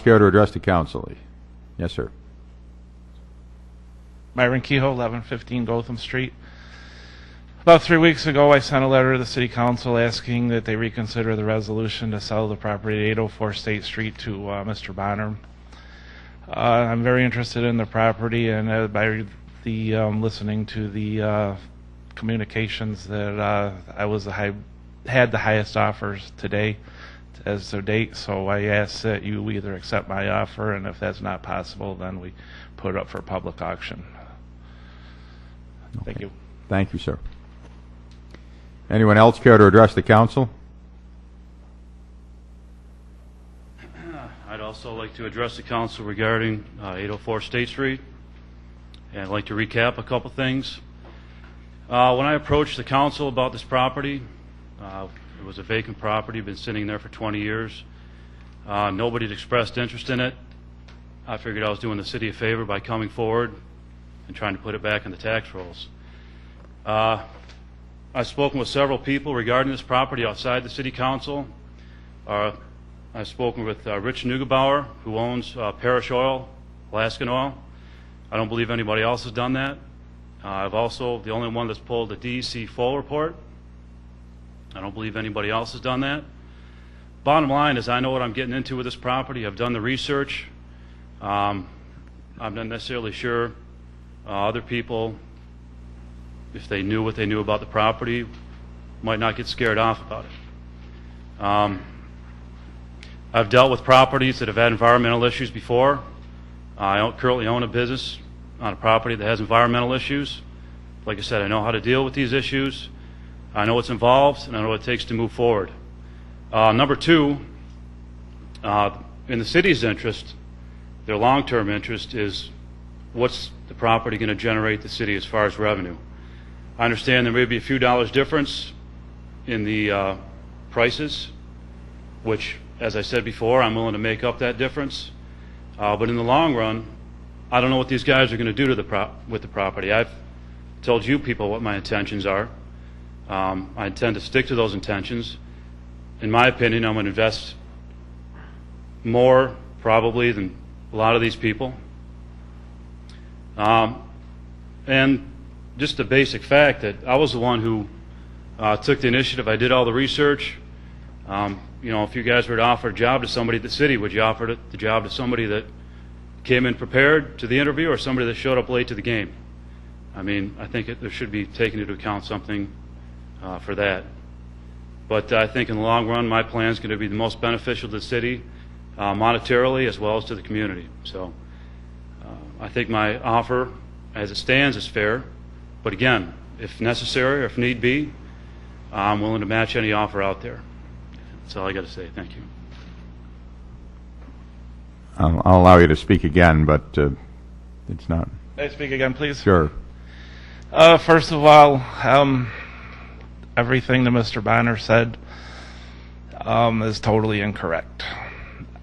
care to address the council? Yes, sir. Myron Kehoe, 1115 Gotham Street. About 3 weeks ago, I sent a letter to the City Council asking that they reconsider the resolution to sell the property at 804 State Street to Mr. Bonner. I'm very interested in the property, and by the listening to the communications that I had the highest offers today as of date, so I ask that you either accept my offer, and if that's not possible, then we put it up for public auction. Thank you. Thank you, sir. Anyone else care to address the council? I'd also like to address the council regarding 804 State Street, and I'd like to recap a couple things. When I approached the council about this property, it was a vacant property, been sitting there for 20 years. Nobody had expressed interest in it. I figured I was doing the city a favor by coming forward and trying to put it back in the tax rolls. I've spoken with several people regarding this property outside the city council. I've spoken with Rich Neugebauer, who owns Parish Oil, Alaskan Oil. I don't believe anybody else has done that. I've also the only one that's pulled the DEC full report. I don't believe anybody else has done that. Bottom line is I know what I'm getting into with this property. I've done the research. I'm not necessarily sure other people, if they knew what they knew about the property, might not get scared off about it. I've dealt with properties that have had environmental issues before. I currently own a business on a property that has environmental issues. Like I said, I know how to deal with these issues. I know what's involved, and I know what it takes to move forward. Number two, in the city's interest, their long-term interest is what's the property going to generate the city as far as revenue. I understand there may be a few dollars difference in the prices, which, as I said before, I'm willing to make up that difference. But in the long run, I don't know what these guys are going to do to with the property. I've told you people what my intentions are. I intend to stick to those intentions. In my opinion, I'm going to invest more probably than a lot of these people. And just the basic fact that I was the one who took the initiative. I did all the research. You know, if you guys were to offer a job to somebody at the city, would you offer the job to somebody that came in prepared to the interview or somebody that showed up late to the game? I mean, I think there should be taken into account something for that. But I think in the long run, my plan is going to be the most beneficial to the city, monetarily as well as to the community. So I think my offer, as it stands, is fair. But again, if necessary or if need be, I'm willing to match any offer out there. That's all I got to say. Thank you. I'll allow you to speak again, but it's not. May I speak again, please? Sure. First of all, everything that Mr. Bonner said is totally incorrect.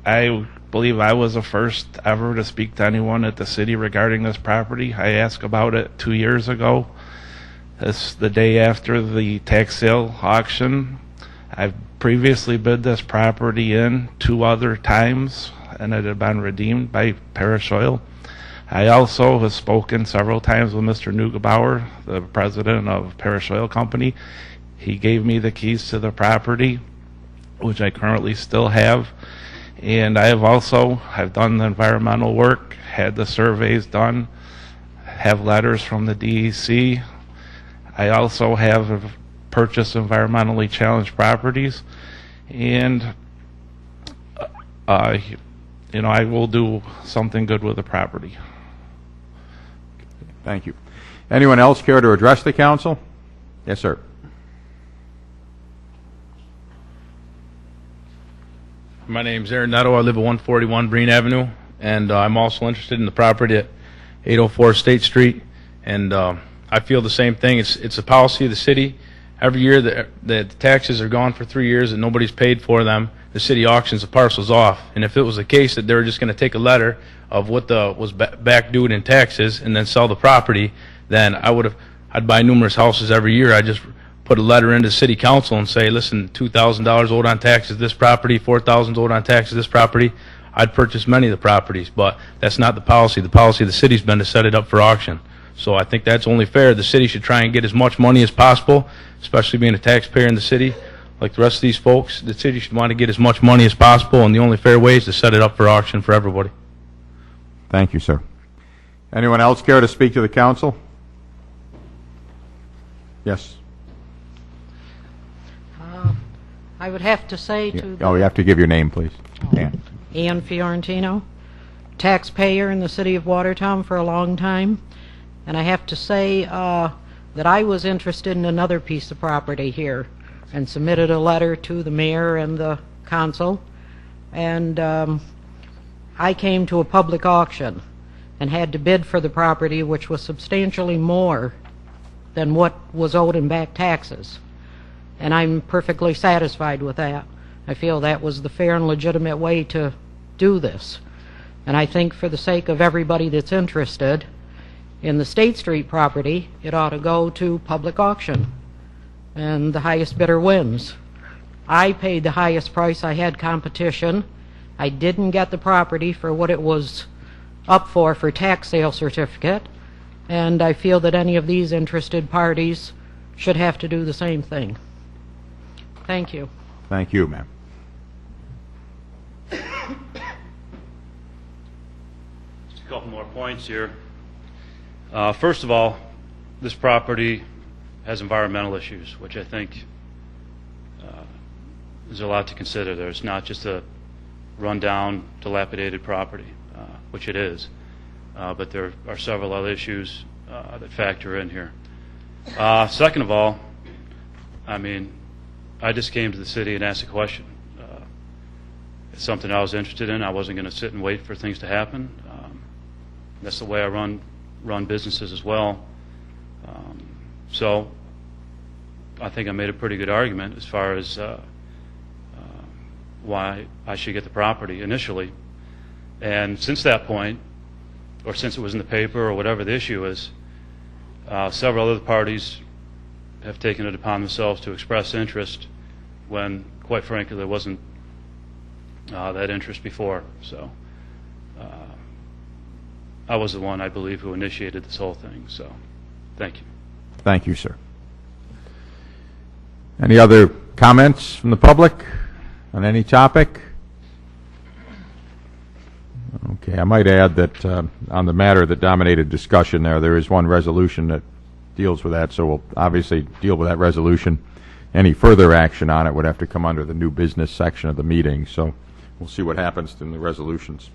I believe I was the first ever to speak to anyone at the city regarding this property. I asked about it 2 years ago. It's the day after the tax sale auction. I've previously bid this property in 2 other times, and it had been redeemed by Parish Oil. I also have spoken several times with Mr. Neugebauer, the president of Parish Oil Company. He gave me the keys to the property, which I currently still have. And I've done the environmental work, had the surveys done, have letters from the DEC. I also have purchased environmentally challenged properties, and you know, I will do something good with the property. Thank you. Anyone else care to address the council? Yes, sir. My name's Aaron Netto. I live at 141 Breen Avenue, and I'm also interested in the property at 804 State Street. And I feel the same thing. It's a policy of the city. Every year that the taxes are gone for 3 years and nobody's paid for them, the city auctions the parcels off. And if it was the case that they were just going to take a letter of what was back due in taxes and then sell the property, then I'd buy numerous houses every year. I just put a letter into the city council and say, listen, $2,000 owed on taxes this property, $4,000 owed on taxes this property. I'd purchase many of the properties, but that's not the policy. The policy of the city's been to set it up for auction. So I think that's only fair. The city should try and get as much money as possible, especially being a taxpayer in the city. Like the rest of these folks, the city should want to get as much money as possible, and the only fair way is to set it up for auction for everybody. Thank you, sir. Anyone else care to speak to the council? Yes. I would have to say to Oh, you have to give your name, please. Ann. Ann Fiorentino, taxpayer in the city of Watertown for a long time, and I have to say that I was interested in another piece of property here and submitted a letter to the mayor and the council, and I came to a public auction and had to bid for the property, which was substantially more than what was owed in back taxes. And I'm perfectly satisfied with that. I feel that was the fair and legitimate way to do this. And I think for the sake of everybody that's interested in the State Street property, it ought to go to public auction. And the highest bidder wins. I paid the highest price. I had competition. I didn't get the property for what it was up for tax sale certificate. And I feel that any of these interested parties should have to do the same thing. Thank you. Thank you, ma'am. Just a couple more points here. First of all, this property has environmental issues, which I think is a lot to consider. There's not just a run-down, dilapidated property, which it is, but there are several other issues that factor in here. Second of all, I mean, I just came to the city and asked a question. It's something I was interested in. I wasn't going to sit and wait for things to happen. That's the way I run businesses as well. So I think I made a pretty good argument as far as why I should get the property initially. And since that point, or since it was in the paper or whatever the issue is, several other parties have taken it upon themselves to express interest when, quite frankly, there wasn't that interest before. So I was the one, I believe, who initiated this whole thing. So thank you. Thank you, sir. Any other comments from the public on any topic? Okay, I might add that on the matter that dominated discussion there is one resolution that deals with that, so we'll obviously deal with that resolution. Any further action on it would have to come under the new business section of the meeting, so we'll see what happens in the resolutions.